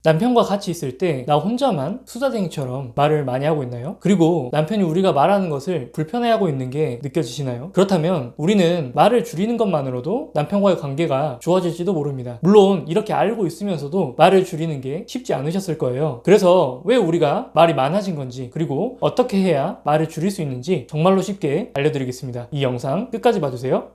남편과 같이 있을 때 나 혼자만 수다쟁이처럼 말을 많이 하고 있나요? 그리고 남편이 우리가 말하는 것을 불편해하고 있는 게 느껴지시나요? 그렇다면 우리는 말을 줄이는 것만으로도 남편과의 관계가 좋아질지도 모릅니다. 물론 이렇게 알고 있으면서도 말을 줄이는 게 쉽지 않으셨을 거예요. 그래서 왜 우리가 말이 많아진 건지, 그리고 어떻게 해야 말을 줄일 수 있는지 정말로 쉽게 알려드리겠습니다. 이 영상 끝까지 봐주세요.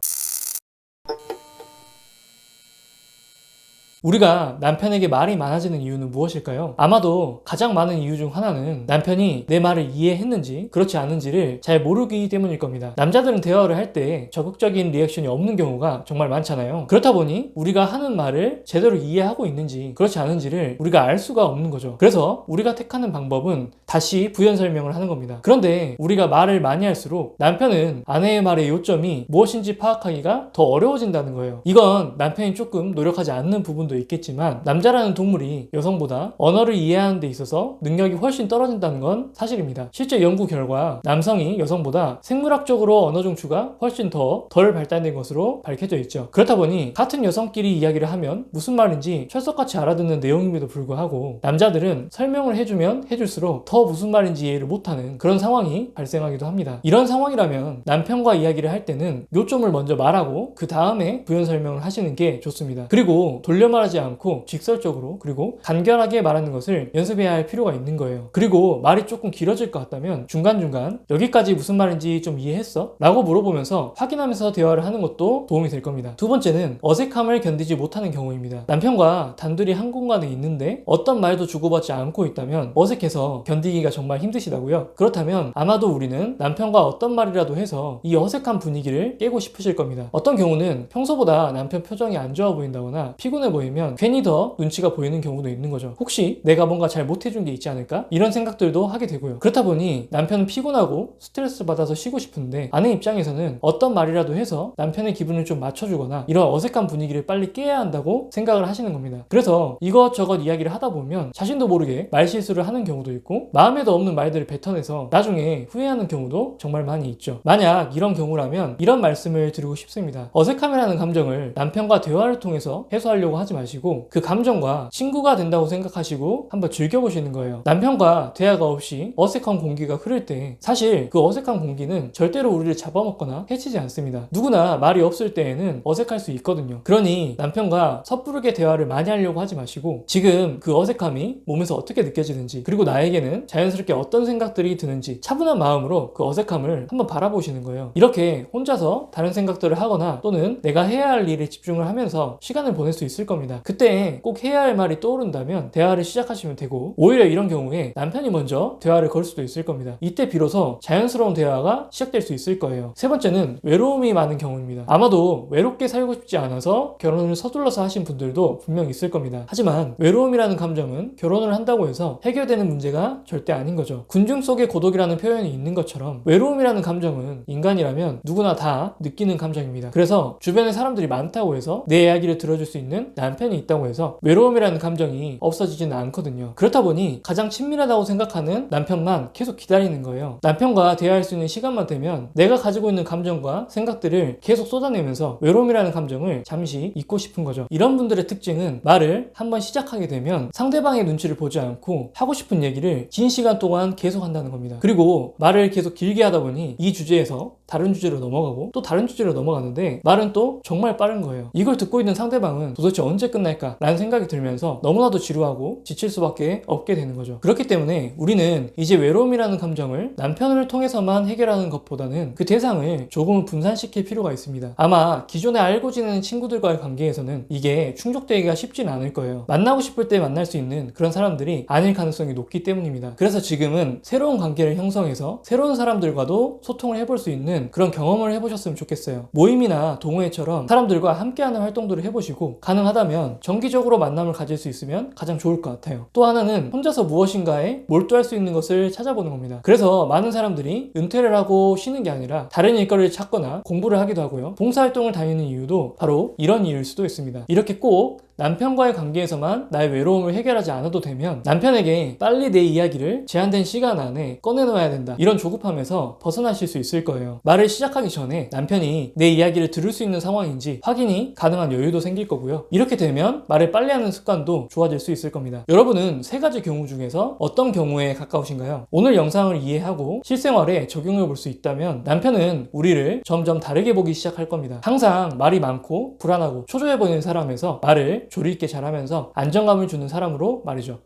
우리가 남편에게 말이 많아지는 이유는 무엇일까요? 아마도 가장 많은 이유 중 하나는 남편이 내 말을 이해했는지 그렇지 않은지를 잘 모르기 때문일 겁니다. 남자들은 대화를 할 때 적극적인 리액션이 없는 경우가 정말 많잖아요. 그렇다 보니 우리가 하는 말을 제대로 이해하고 있는지 그렇지 않은지를 우리가 알 수가 없는 거죠. 그래서 우리가 택하는 방법은 다시 부연 설명을 하는 겁니다. 그런데 우리가 말을 많이 할수록 남편은 아내의 말의 요점이 무엇인지 파악하기가 더 어려워진다는 거예요. 이건 남편이 조금 노력하지 않는 부분도 있겠지만 남자라는 동물이 여성보다 언어를 이해하는 데 있어서 능력이 훨씬 떨어진다는 건 사실입니다. 실제 연구 결과 남성이 여성보다 생물학적으로 언어 중추가 훨씬 덜 발달된 것으로 밝혀져 있죠. 그렇다 보니 같은 여성끼리 이야기를 하면 무슨 말인지 철석같이 알아듣는 내용임에도 불구하고 남자들은 설명을 해주면 해줄수록 더 무슨 말인지 이해를 못하는 그런 상황이 발생하기도 합니다. 이런 상황이라면 남편과 이야기를 할 때는 요점을 먼저 말하고 그 다음에 부연 설명을 하시는 게 좋습니다. 그리고 돌려 말하지 않고 직설적으로 그리고 간결하게 말하는 것을 연습해야 할 필요가 있는 거예요. 그리고 말이 조금 길어질 것 같다면 중간중간 여기까지 무슨 말인지 좀 이해했어? 라고 물어보면서 확인하면서 대화를 하는 것도 도움이 될 겁니다. 두 번째는 어색함을 견디지 못하는 경우입니다. 남편과 단둘이 한 공간에 있는데 어떤 말도 주고받지 않고 있다면 어색해서 견디기가 정말 힘드시다고요? 그렇다면 아마도 우리는 남편과 어떤 말이라도 해서 이 어색한 분위기를 깨고 싶으실 겁니다. 어떤 경우는 평소보다 남편 표정이 안 좋아 보인다거나 피곤해 보이면 괜히 더 눈치가 보이는 경우도 있는 거죠. 혹시 내가 뭔가 잘 못해준 게 있지 않을까? 이런 생각들도 하게 되고요. 그렇다 보니 남편은 피곤하고 스트레스 받아서 쉬고 싶은데 아내 입장에서는 어떤 말이라도 해서 남편의 기분을 좀 맞춰주거나 이런 어색한 분위기를 빨리 깨야 한다고 생각을 하시는 겁니다. 그래서 이것저것 이야기를 하다 보면 자신도 모르게 말실수를 하는 경우도 있고 마음에도 없는 말들을 뱉어내서 나중에 후회하는 경우도 정말 많이 있죠. 만약 이런 경우라면 이런 말씀을 드리고 싶습니다. 어색함이라는 감정을 남편과 대화를 통해서 해소하려고 하지 마시고 그 감정과 친구가 된다고 생각하시고 한번 즐겨보시는 거예요. 남편과 대화가 없이 어색한 공기가 흐를 때 사실 그 어색한 공기는 절대로 우리를 잡아먹거나 해치지 않습니다. 누구나 말이 없을 때에는 어색할 수 있거든요. 그러니 남편과 섣부르게 대화를 많이 하려고 하지 마시고 지금 그 어색함이 몸에서 어떻게 느껴지는지 그리고 나에게는 자연스럽게 어떤 생각들이 드는지 차분한 마음으로 그 어색함을 한번 바라보시는 거예요. 이렇게 혼자서 다른 생각들을 하거나 또는 내가 해야 할 일에 집중을 하면서 시간을 보낼 수 있을 겁니다. 그때 꼭 해야 할 말이 떠오른다면 대화를 시작하시면 되고 오히려 이런 경우에 남편이 먼저 대화를 걸 수도 있을 겁니다. 이때 비로소 자연스러운 대화가 시작될 수 있을 거예요. 세 번째는 외로움이 많은 경우입니다. 아마도 외롭게 살고 싶지 않아서 결혼을 서둘러서 하신 분들도 분명 있을 겁니다. 하지만 외로움이라는 감정은 결혼을 한다고 해서 해결되는 문제가 절대 아닌 거죠. 군중 속의 고독이라는 표현이 있는 것처럼 외로움이라는 감정은 인간이라면 누구나 다 느끼는 감정입니다. 그래서 주변에 사람들이 많다고 해서 내 이야기를 들어줄 수 있는 남편이 있다고 해서 외로움이라는 감정이 없어지지는 않거든요. 그렇다 보니 가장 친밀하다고 생각하는 남편만 계속 기다리는 거예요. 남편과 대화할 수 있는 시간만 되면 내가 가지고 있는 감정과 생각들을 계속 쏟아내면서 외로움이라는 감정을 잠시 잊고 싶은 거죠. 이런 분들의 특징은 말을 한번 시작하게 되면 상대방의 눈치를 보지 않고 하고 싶은 얘기를 긴 시간 동안 계속 한다는 겁니다. 그리고 말을 계속 길게 하다 보니 이 주제에서 다른 주제로 넘어가고 또 다른 주제로 넘어가는데 말은 또 정말 빠른 거예요. 이걸 듣고 있는 상대방은 도대체 언제 끝날까? 라는 생각이 들면서 너무나도 지루하고 지칠 수밖에 없게 되는 거죠. 그렇기 때문에 우리는 이제 외로움이라는 감정을 남편을 통해서만 해결하는 것보다는 그 대상을 조금은 분산시킬 필요가 있습니다. 아마 기존에 알고 지내는 친구들과의 관계에서는 이게 충족되기가 쉽지는 않을 거예요. 만나고 싶을 때 만날 수 있는 그런 사람들이 아닐 가능성이 높기 때문입니다. 그래서 지금은 새로운 관계를 형성해서 새로운 사람들과도 소통을 해볼 수 있는 그런 경험을 해보셨으면 좋겠어요. 모임이나 동호회처럼 사람들과 함께하는 활동들을 해보시고 가능하다면 정기적으로 만남을 가질 수 있으면 가장 좋을 것 같아요. 또 하나는 혼자서 무엇인가에 몰두할 수 있는 것을 찾아보는 겁니다. 그래서 많은 사람들이 은퇴를 하고 쉬는 게 아니라 다른 일거리를 찾거나 공부를 하기도 하고요. 봉사활동을 다니는 이유도 바로 이런 이유일 수도 있습니다. 이렇게 꼭 남편과의 관계에서만 나의 외로움을 해결하지 않아도 되면 남편에게 빨리 내 이야기를 제한된 시간 안에 꺼내놓아야 된다, 이런 조급함에서 벗어나실 수 있을 거예요. 말을 시작하기 전에 남편이 내 이야기를 들을 수 있는 상황인지 확인이 가능한 여유도 생길 거고요. 이렇게 되면 말을 빨리 하는 습관도 좋아질 수 있을 겁니다. 여러분은 세 가지 경우 중에서 어떤 경우에 가까우신가요? 오늘 영상을 이해하고 실생활에 적용해 볼 수 있다면 남편은 우리를 점점 다르게 보기 시작할 겁니다. 항상 말이 많고 불안하고 초조해 보이는 사람에서 말을 조리 있게 잘하면서 안정감을 주는 사람으로 말이죠.